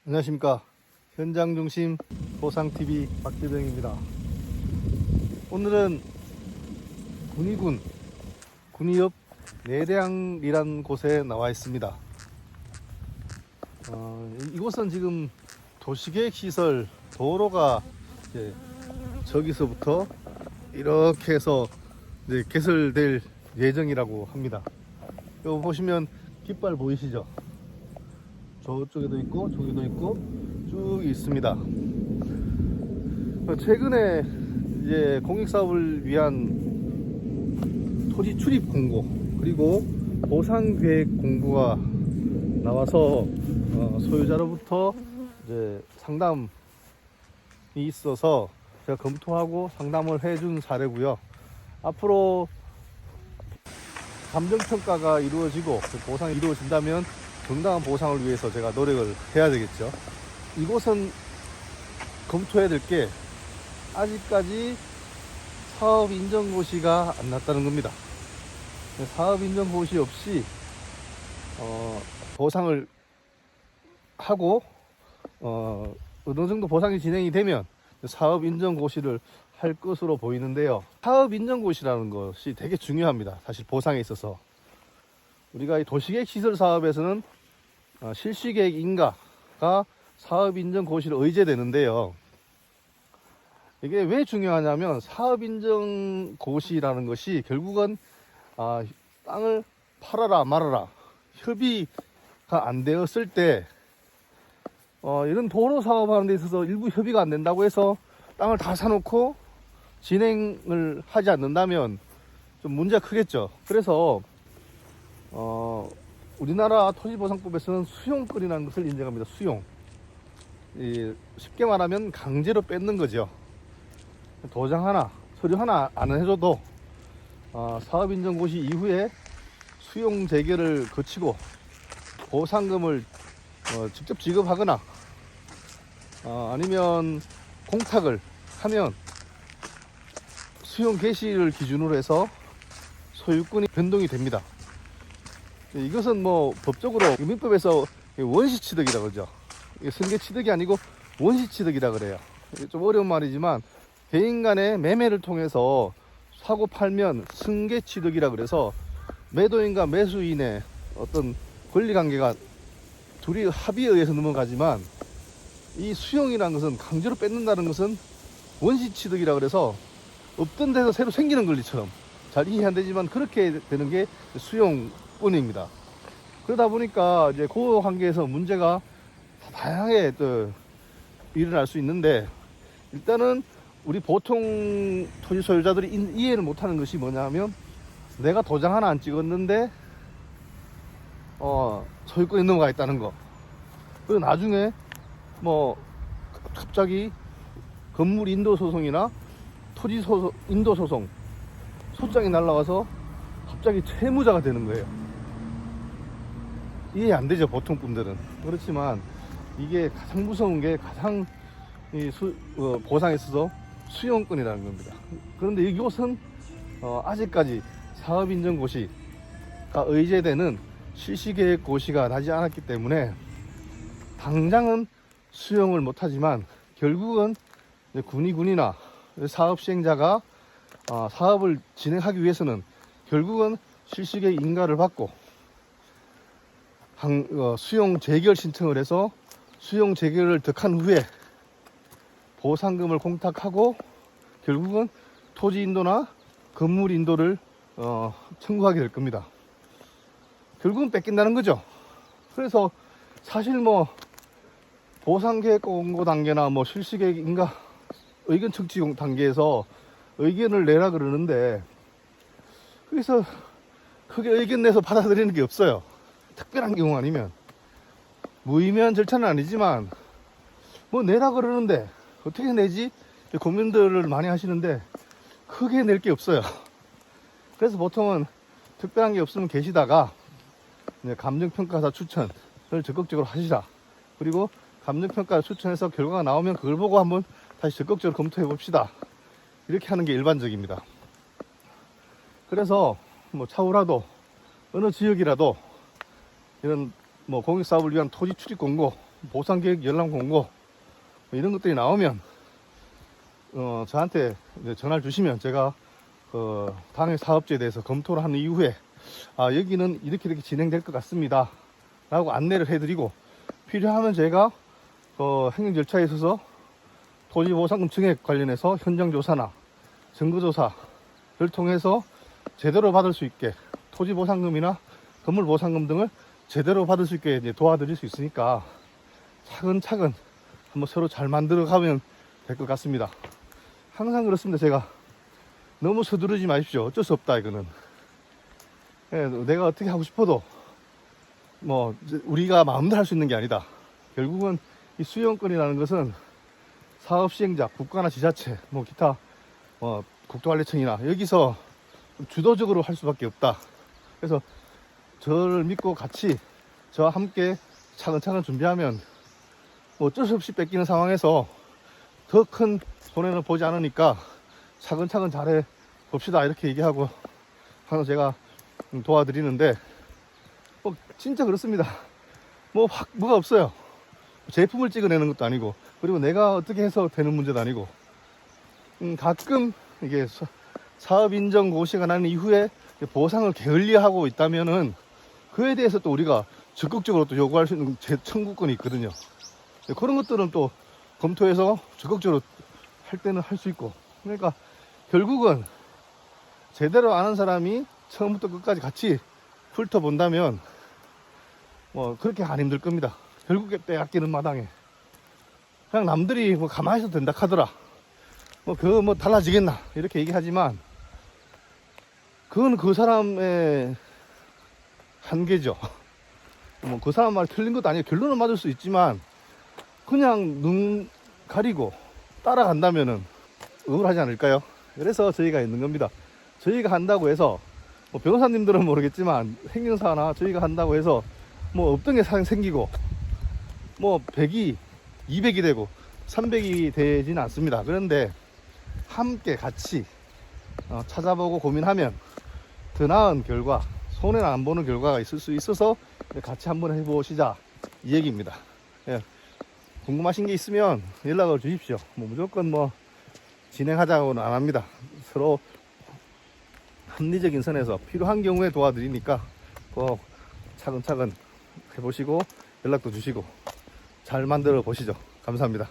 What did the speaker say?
안녕하십니까. 현장중심 보상TV 박재병입니다. 오늘은 군위군 군위 옆 내량이란 곳에 나와 있습니다. 이곳은 지금 도시계획시설 도로가 이제 저기서부터 이렇게 해서 이제 개설될 예정이라고 합니다. 여기 보시면 깃발 보이시죠? 저쪽에도 있고 저기도 있고 쭉 있습니다. 최근에 이제 공익사업을 위한 토지 출입 공고 그리고 보상계획 공고가 나와서 소유자로부터 이제 상담이 있어서 제가 검토하고 상담을 해준 사례고요. 앞으로 감정평가가 이루어지고 보상이 이루어진다면 정당한 보상을 위해서 제가 노력을 해야 되겠죠. 이곳은 검토해야 될 게 아직까지 사업 인정고시가 안 났다는 겁니다. 사업 인정고시 없이 보상을 하고 어느 정도 보상이 진행이 되면 사업 인정고시를 할 것으로 보이는데요. 사업 인정고시라는 것이 되게 중요합니다. 사실 보상에 있어서 우리가 이 도시계획 시설 사업에서는 실시계획 인가가 사업인정고시로 의제되는데요. 이게 왜 중요하냐면 사업인정고시라는 것이 결국은 땅을 팔아라 말아라 협의가 안 되었을 때 이런 도로 사업하는 데 있어서 일부 협의가 안 된다고 해서 땅을 다 사놓고 진행을 하지 않는다면 좀 문제가 크겠죠. 그래서 우리나라 토지보상법에서는 수용권이라는 것을 인정합니다. 수용. 쉽게 말하면 강제로 뺏는 거죠. 도장 하나, 서류 하나 안 해줘도 사업인정고시 이후에 수용 재개를 거치고 보상금을 직접 지급하거나 아니면 공탁을 하면 수용 개시를 기준으로 해서 소유권이 변동이 됩니다. 이것은 뭐 법적으로 민법에서 원시취득이라고 그러죠. 승계취득이 아니고 원시취득이라 그래요. 좀 어려운 말이지만 개인 간의 매매를 통해서 사고 팔면 승계취득이라 그래서 매도인과 매수인의 어떤 권리관계가 둘이 합의에 의해서 넘어가지만 이 수용이라는 것은 강제로 뺏는다는 것은 원시취득이라 그래서 없던 데서 새로 생기는 권리처럼 잘 이해 안 되지만 그렇게 되는 게 수용권입니다. 그러다 보니까 이제 그 관계에서 문제가 다양하게 또 일어날 수 있는데 일단은 우리 보통 토지 소유자들이 이해를 못하는 것이 뭐냐면 내가 도장 하나 안 찍었는데 소유권이 넘어가 있다는 거. 그리고 나중에 뭐 갑자기 건물 인도 소송이나 토지 인도 소송 소장이 날라와서 갑자기 채무자가 되는 거예요. 이해 안 되죠, 보통 분들은. 그렇지만 이게 가장 무서운 게 가장 보상에 있어서 수용권이라는 겁니다. 그런데 이곳은 아직까지 사업인정고시가 의제되는 실시계획고시가 나지 않았기 때문에 당장은 수용을 못하지만 결국은 군이나 사업시행자가 사업을 진행하기 위해서는 결국은 실시계획 인가를 받고 수용 재결 신청을 해서 수용 재결을 득한 후에 보상금을 공탁하고 결국은 토지 인도나 건물 인도를 청구하게 될 겁니다. 결국은 뺏긴다는 거죠. 그래서 사실 뭐 보상계획 공고 단계나 뭐 실시계획 인가 의견 청취 단계에서 의견을 내라 그러는데 그래서 크게 의견 내서 받아들이는 게 없어요. 특별한 경우 아니면 무의미한 절차는 아니지만 뭐 내라 그러는데 어떻게 내지 고민들을 많이 하시는데 크게 낼 게 없어요. 그래서 보통은 특별한 게 없으면 계시다가 감정평가사 추천을 적극적으로 하시라. 그리고 감정평가를 추천해서 결과가 나오면 그걸 보고 한번 다시 적극적으로 검토해 봅시다. 이렇게 하는 게 일반적입니다. 그래서 뭐 차후라도 어느 지역이라도 이런 뭐 공익사업을 위한 토지 출입 공고 보상계획 열람 공고 뭐 이런 것들이 나오면 저한테 이제 전화를 주시면 제가 당해 사업지에 대해서 검토를 한 이후에 여기는 이렇게 진행될 것 같습니다 라고 안내를 해드리고, 필요하면 제가 행정 절차에 있어서 토지보상금 증액 관련해서 현장조사나 증거조사를 통해서 제대로 받을 수 있게, 토지보상금이나 건물보상금 등을 제대로 받을 수 있게 이제 도와드릴 수 있으니까 차근차근 한번 서로 잘 만들어 가면 될 것 같습니다. 항상 그렇습니다. 제가 너무 서두르지 마십시오. 어쩔 수 없다 이거는. 내가 어떻게 하고 싶어도 뭐 우리가 마음대로 할 수 있는 게 아니다. 결국은 이 수용권이라는 것은 사업 시행자, 국가나 지자체, 뭐 기타 국토관리청이나 여기서 주도적으로 할 수밖에 없다. 그래서 저를 믿고 같이 저와 함께 차근차근 준비하면 뭐 어쩔 수 없이 뺏기는 상황에서 더 큰 손해는 보지 않으니까 차근차근 잘해 봅시다 이렇게 얘기하고 항상 제가 도와드리는데, 진짜 그렇습니다. 뭐가 없어요. 제품을 찍어내는 것도 아니고, 그리고 내가 어떻게 해서 되는 문제도 아니고, 가끔 이게 사업 인정 고시가 난 이후에 보상을 게을리하고 있다면은 그에 대해서 또 우리가 적극적으로 또 요구할 수 있는 청구권이 있거든요. 그런 것들은 또 검토해서 적극적으로 할 때는 할 수 있고, 그러니까 결국은 제대로 아는 사람이 처음부터 끝까지 같이 훑어본다면 뭐 그렇게 안 힘들 겁니다. 결국에 빼앗기는 마당에 그냥 남들이 뭐 가만히 있어도 된다 하더라, 그거 뭐 달라지겠나 이렇게 얘기하지만 그건 그 사람의 한계죠. 뭐 그 사람 말 틀린 것도 아니에요. 결론은 맞을 수 있지만 그냥 눈 가리고 따라간다면은 억울하지 않을까요? 그래서 저희가 있는 겁니다. 저희가 한다고 해서 뭐 변호사님들은 모르겠지만 행정사나 저희가 한다고 해서 뭐 없던 게 생기고 뭐 100이 200이 되고 300이 되지는 않습니다. 그런데 함께 같이 찾아보고 고민하면 더 나은 결과, 손해는 안 보는 결과가 있을 수 있어서 같이 한번 해보시자 이 얘기입니다. 예. 궁금하신 게 있으면 연락을 주십시오. 뭐 무조건 뭐 진행하자고는 안 합니다. 서로 합리적인 선에서 필요한 경우에 도와드리니까 꼭 차근차근 해보시고 연락도 주시고 잘 만들어 보시죠. 감사합니다.